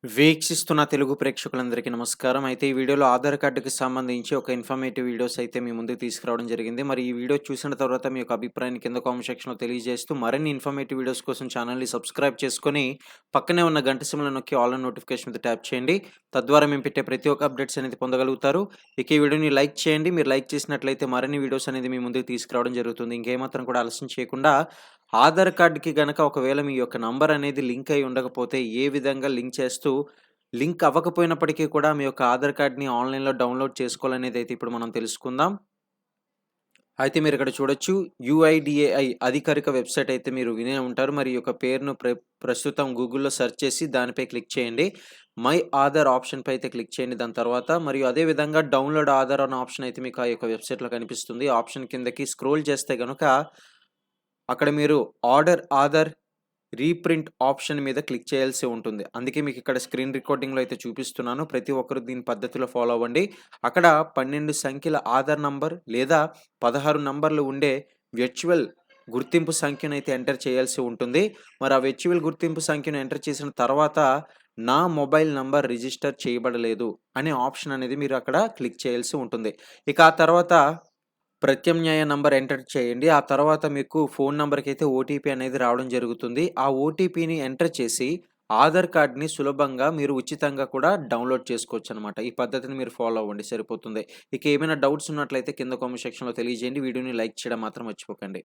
వీక్షిస్తున్న తెలుగు ప్రేక్షకులందరికీ నమస్కారం. అయితే ఈ వీడియోలో ఆధార్ కార్డ్‌కి సంబంధించి ఒక ఇన్ఫర్మేటివ్ వీడియోస్ అయితే మీ ముందుకు తీసుకురావడం జరిగింది. మరి ఈ వీడియో చూసిన తర్వాత మీ యొక్క అభిప్రాయాన్ని కింద కామెంట్ సెక్షన్‌లో తెలియజేస్తూ మరిన్ని ఇన్ఫర్మేటివ్ వీడియోస్ కోసం ఛానెల్‌ని సబ్స్క్రైబ్ చేసుకొని పక్కనే ఉన్న గంట సింబల్‌ని నొక్కి ఆల్ అని నోటిఫికేషన్ మీద ట్యాప్ చేయండి. తద్వారా మేము పెట్టే ప్రతి ఒక్క అప్డేట్స్ అనేది పొందగలుగుతారు. ఇక ఈ వీడియోని లైక్ చేయండి. మీరు లైక్ చేసినట్లయితే మరిన్ని వీడియోస్ అనేది మీ ముందుకు తీసుకురావడం జరుగుతుంది. ఇంకేమాత్రం కూడా ఆలస్యం చేయకుండా ఆధార్ కార్డ్‌కి గనక ఒకవేళ మీ యొక్క నంబర్ అనేది లింక్ అయ్యి ఉండకపోతే ఏ విధంగా లింక్ అవ్వకపోయినప్పటికీ కూడా మీ యొక్క ఆధార్ కార్డ్‌ని ఆన్‌లైన్‌లో డౌన్‌లోడ్ చేసుకోవాలనేదైతే ఇప్పుడు మనం తెలుసుకుందాం. అయితే మీరిక్కడ చూడొచ్చు యూఐడీఏఐ అధికారిక వెబ్‌సైట్ అయితే మీరు వినే ఉంటారు. మరి ఈ యొక్క పేరును ప్రస్తుతం గూగుల్‌లో సెర్చ్ చేసి దానిపై క్లిక్ చేయండి. మై ఆధార్ ఆప్షన్‌పై అయితే క్లిక్ చేయండి దాని తర్వాత. మరియు అదే విధంగా డౌన్‌లోడ్ ఆధార్ అనే ఆప్షన్ అయితే మీకు ఆ యొక్క వెబ్‌సైట్‌లో కనిపిస్తుంది. ఆప్షన్ కిందకి స్క్రోల్ చేస్తే గనుక అక్కడ మీరు ఆర్డర్ ఆధార్ రీప్రింట్ ఆప్షన్ మీద క్లిక్ చేయాల్సి ఉంటుంది. అందుకే మీకిక్కడ స్క్రీన్ రికార్డింగ్‌లో అయితే చూపిస్తున్నాను. ప్రతి ఒక్కరు దీని పద్ధతిలో ఫాలో అవ్వండి. అక్కడ 12 సంఖ్యల ఆధార్ నంబర్ లేదా 16 నంబర్లు ఉండే వర్చువల్ గుర్తింపు సంఖ్యనైతే ఎంటర్ చేయాల్సి ఉంటుంది. మరి ఆ వర్చువల్ గుర్తింపు సంఖ్యను ఎంటర్ చేసిన తర్వాత నా మొబైల్ నంబర్ రిజిస్టర్ చేయబడలేదు అనే ఆప్షన్ అనేది మీరు అక్కడ క్లిక్ చేయాల్సి ఉంటుంది. ఇక ఆ తర్వాత ప్రత్యామ్నాయ నంబర్ ఎంటర్ చేయండి. ఆ తర్వాత మీకు ఫోను నంబర్‌కైతే ఓటీపీ అనేది రావడం జరుగుతుంది. ఆ ఓటీపీని ఎంటర్ చేసి ఆధార్ కార్డ్‌ని సులభంగా మీరు ఉచితంగా కూడా డౌన్‌లోడ్ చేసుకోవచ్చనమాట. ఈ పద్ధతిని మీరు ఫాలో అవ్వండి సరిపోతుంది. ఇక ఏమైనా డౌట్స్ ఉన్నట్లయితే కింద కామెంట్ సెక్షన్‌లో తెలియజేయండి. వీడియోని లైక్ చేయడం మాత్రం మర్చిపోకండి.